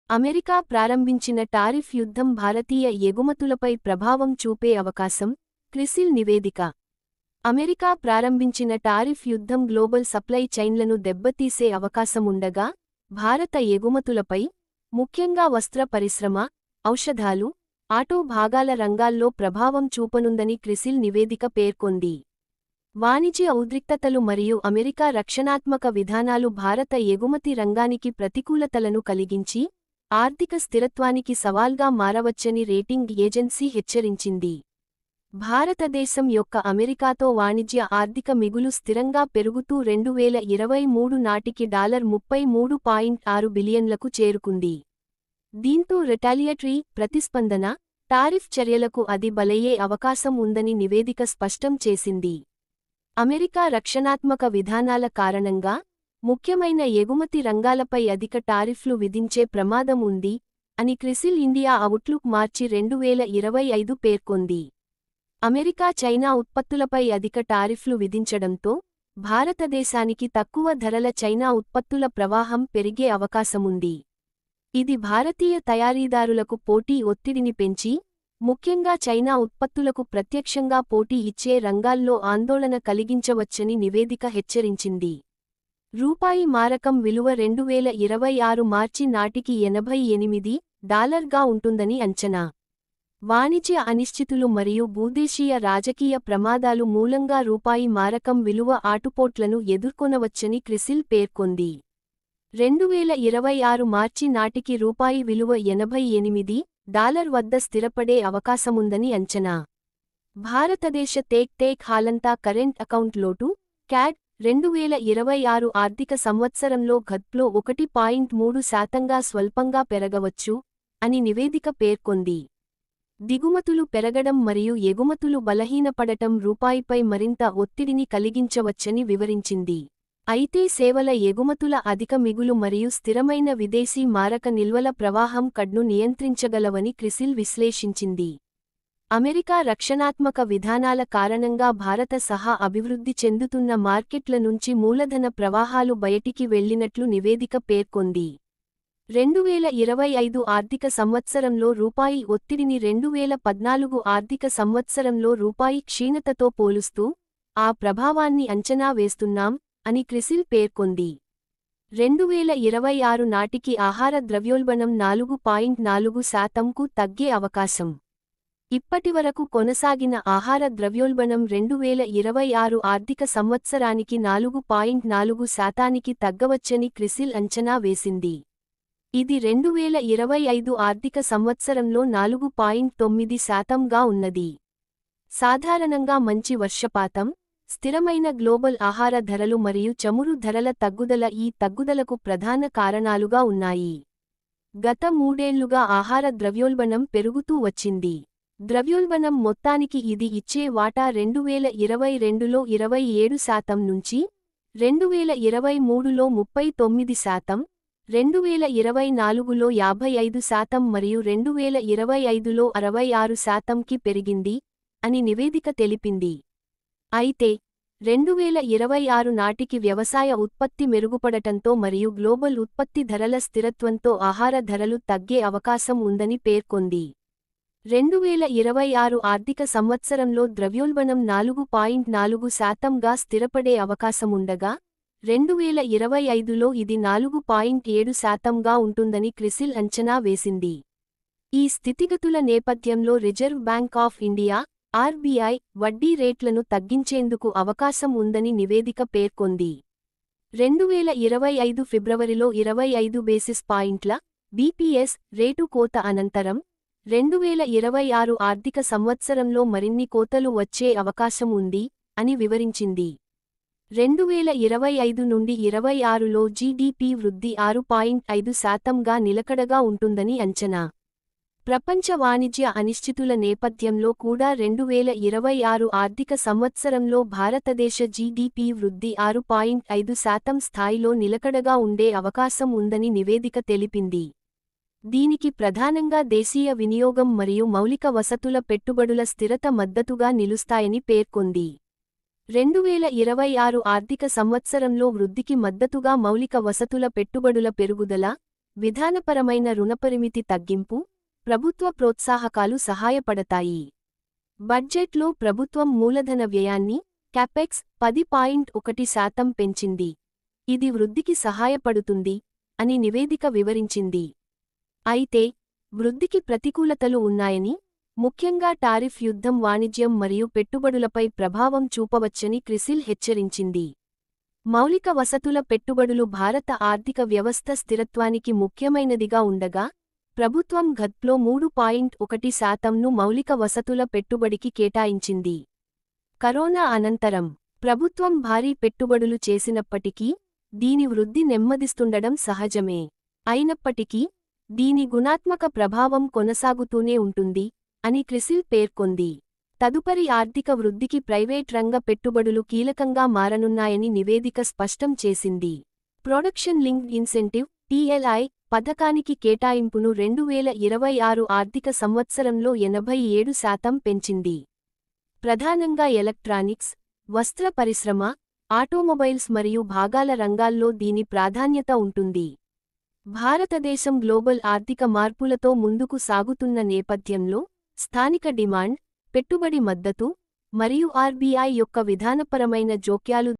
America ప్రారంభించిన tariff యుద్ధం భారతీయ ఎగుమతులపై ప్రభావం చూపే అవకాశం, క్రిసిల్ నివేదిక. అమెరికా ప్రారంభించిన టారిఫ్ యుద్ధం గ్లోబల్ సప్లై చైన్లను దెబ్బతీసే అవకాశముండగా, భారత ఎగుమతులపై, ముఖ్యంగా వస్త్ర పరిశ్రమ, ఔషధాలు, ఆటో భాగాల రంగాల్లో ప్రభావం చూపనుందని క్రిసిల్ నివేదిక పేర్కొంది. వాణిజ్య ఉద్రిక్తతలు మరియు అమెరికా రక్షణాత్మక విధానాలు భారత ఎగుమతి రంగానికి ప్రతికూలతలను కలిగించి, ఆర్థిక స్థిరత్వానికి సవాల్గా మారవచ్చని రేటింగ్ ఏజెన్సీ హెచ్చరించింది. భారతదేశం యొక్క అమెరికాతో వాణిజ్య ఆర్థిక మిగులు స్థిరంగా పెరుగుతూ 2023 నాటికి $33.6 బిలియన్లకు చేరుకుంది. దీంతో రిటాలియేటరీ ప్రతిస్పందన, టారిఫ్ చర్యలకు అది బలయ్యే అవకాశం ఉందని నివేదిక స్పష్టం చేసింది. అమెరికా రక్షణాత్మక విధానాల కారణంగా, ముఖ్యమైన ఎగుమతి రంగాలపై అధిక టారిఫ్లు విధించే ప్రమాదం ఉంది, అని క్రిసిల్ ఇండియా అవుట్లుక్ మార్చి 2025 పేర్కొంది. అమెరికా చైనా ఉత్పత్తులపై అధిక టారిఫ్లు విధించడంతో, భారతదేశానికి తక్కువ ధరల చైనా ఉత్పత్తుల ప్రవాహం పెరిగే అవకాశముంది. ఇది భారతీయ తయారీదారులకు పోటీ ఒత్తిడిని పెంచి, ముఖ్యంగా చైనా ఉత్పత్తులకు ప్రత్యక్షంగా పోటీ ఇచ్చే రంగాల్లో ఆందోళన కలిగించవచ్చని నివేదిక హెచ్చరించింది. రూపాయి మారకం విలువ 2026 మార్చి నాటికి $88 ఉంటుందని అంచనా. వాణిజ్య అనిశ్చితులు మరియు భూదేశీయ రాజకీయ ప్రమాదాలు మూలంగా రూపాయి మారకం విలువ ఆటుపోట్లను ఎదుర్కొనవచ్చని క్రిసిల్ పేర్కొంది. 2026 మార్చి నాటికి రూపాయి విలువ $88 వద్ద స్థిరపడే అవకాశముందని అంచనా. భారతదేశ టేక్ హాలంతా కరెంట్ అకౌంట్ లోటు, క్యాడ్, 2026 ఆర్థిక సంవత్సరంలో ఘత్లో 1.3% స్వల్పంగా పెరగవచ్చు, అని నివేదిక పేర్కొంది. దిగుమతులు పెరగడం మరియు ఎగుమతులు బలహీనపడటం రూపాయిపై మరింత ఒత్తిడిని కలిగించవచ్చని వివరించింది. అయితే సేవల ఎగుమతుల అధిక మిగులు మరియు స్థిరమైన విదేశీ మారక నిల్వల ప్రవాహం కడ్ను నియంత్రించగలవని క్రిసిల్ విశ్లేషించింది. అమెరికా రక్షణాత్మక విధానాల కారణంగా భారత సహా అభివృద్ధి చెందుతున్న మార్కెట్ల నుంచి మూలధన ప్రవాహాలు బయటికి వెళ్లినట్లు నివేదిక పేర్కొంది. 2025 ఆర్థిక సంవత్సరంలో రూపాయి ఒత్తిడిని 2014 ఆర్థిక సంవత్సరంలో రూపాయి క్షీణతతో పోలుస్తూ, ఆ ప్రభావాన్ని అంచనా వేస్తున్నాం, అని క్రిసిల్ పేర్కొంది. 2026 నాటికి ఆహార ద్రవ్యోల్బణం 4.4%కు తగ్గే అవకాశం. ఇప్పటివరకు కొనసాగిన ఆహార ద్రవ్యోల్బణం 2026 ఆర్థిక సంవత్సరానికి 4.4%కి తగ్గవచ్చని క్రిసిల్ అంచనా వేసింది. ఇది 2025 ఆర్థిక సంవత్సరంలో 4.9%గా ఉన్నది. సాధారణంగా మంచి వర్షపాతం, స్థిరమైన గ్లోబల్ ఆహార ధరలు మరియు చమురు ధరల తగ్గుదల ఈ తగ్గుదలకు ప్రధాన కారణాలుగా ఉన్నాయి. గత 3 ఏళ్లుగా ఆహార ద్రవ్యోల్బణం పెరుగుతూ వచ్చింది. ద్రవ్యోల్బణం మొత్తానికి ఇది ఇచ్చే వాటా 2022లో 27% నుంచి, 2023లో 39%, 2024లో 55% మరియు 2025లో 66%కి పెరిగింది, అని నివేదిక తెలిపింది. అయితే, 2026 నాటికి వ్యవసాయ ఉత్పత్తి మెరుగుపడటంతో మరియు గ్లోబల్ ఉత్పత్తి ధరల స్థిరత్వంతో ఆహార ధరలు తగ్గే అవకాశం ఉందని పేర్కొంది. 2026 ఆర్థిక సంవత్సరంలో ద్రవ్యోల్బణం 4.4%గా స్థిరపడే అవకాశముండగా, 2025లో ఇది 4.7%గా ఉంటుందని క్రిసిల్ అంచనా వేసింది. ఈ స్థితిగతుల నేపథ్యంలో reserve bank of India, RBI, వడ్డీ రేట్లను తగ్గించేందుకు అవకాశం ఉందని నివేదిక పేర్కొంది. 2025 ఫిబ్రవరిలో 25 బేసిస్ పాయింట్ల బీపీఎస్ రేటు కోత అనంతరం, 2026 ఆర్థిక సంవత్సరంలో మరిన్ని కోతలు వచ్చే అవకాశం ఉంది, అని వివరించింది. 2025 నుండి 26లో జీడీపీ వృద్ధి 6.5%గా నిలకడగా ఉంటుందని అంచనా. ప్రపంచ వాణిజ్య అనిశ్చితుల నేపథ్యంలో కూడా 2026 ఆర్థిక సంవత్సరంలో భారతదేశ జీడీపీ వృద్ధి 6.5% స్థాయిలో నిలకడగా ఉండే అవకాశం ఉందని నివేదిక తెలిపింది. దీనికి ప్రధానంగా దేశీయ వినియోగం మరియు మౌలిక వసతుల పెట్టుబడుల స్థిరత మద్దతుగా నిలుస్తాయని పేర్కొంది. 2026 ఆర్థిక సంవత్సరంలో వృద్ధికి మద్దతుగా మౌలిక వసతుల పెట్టుబడుల పెరుగుదల, విధానపరమైన రుణపరిమితి తగ్గింపు, ప్రభుత్వ ప్రోత్సాహకాలు సహాయపడతాయి. బడ్జెట్లో ప్రభుత్వం మూలధన వ్యయాన్ని క్యాపెక్స్ 10.1% పెంచింది. ఇది వృద్ధికి సహాయపడుతుంది అని నివేదిక వివరించింది. అయితే వృద్ధికి ప్రతికూలతలు ఉన్నాయని, ముఖ్యంగా టారిఫ్ యుద్ధం వాణిజ్యం మరియు పెట్టుబడులపై ప్రభావం చూపవచ్చని క్రిసిల్ హెచ్చరించింది. మౌలిక వసతుల పెట్టుబడులు భారత ఆర్థిక వ్యవస్థ స్థిరత్వానికి ముఖ్యమైనదిగా ఉండగా, ప్రభుత్వం గత్లో 3.1%ను మౌలిక వసతుల పెట్టుబడికి కేటాయించింది. కరోనా అనంతరం ప్రభుత్వం భారీ పెట్టుబడులు చేసినప్పటికీ, దీని వృద్ధి నెమ్మదిస్తుండడం సహజమే. అయినప్పటికీ, దీని గుణాత్మక ప్రభావం కొనసాగుతూనే ఉంటుంది అని క్రిసిల్ పేర్కొంది. తదుపరి ఆర్థిక వృద్ధికి ప్రైవేట్ రంగ పెట్టుబడులు కీలకంగా మారనున్నాయని నివేదిక స్పష్టం చేసింది. ప్రొడక్షన్ లింక్డ్ ఇన్సెంటివ్ (PLI) పథకానికి కేటాయింపును 2026 ఆర్థిక సంవత్సరంలో 87% పెంచింది. ప్రధానంగా ఎలక్ట్రానిక్స్, వస్త్ర పరిశ్రమ, ఆటోమొబైల్స్ మరియు భాగాల రంగాల్లో దీని ప్రాధాన్యత ఉంటుంది. భారతదేశం గ్లోబల్ ఆర్థిక మార్పులతో ముందుకు సాగుతున్న నేపథ్యంలో, స్థానిక డిమాండ్, పెట్టుబడి మద్దతు, మరియు RBI యొక్క విధానపరమైన జోక్యాలు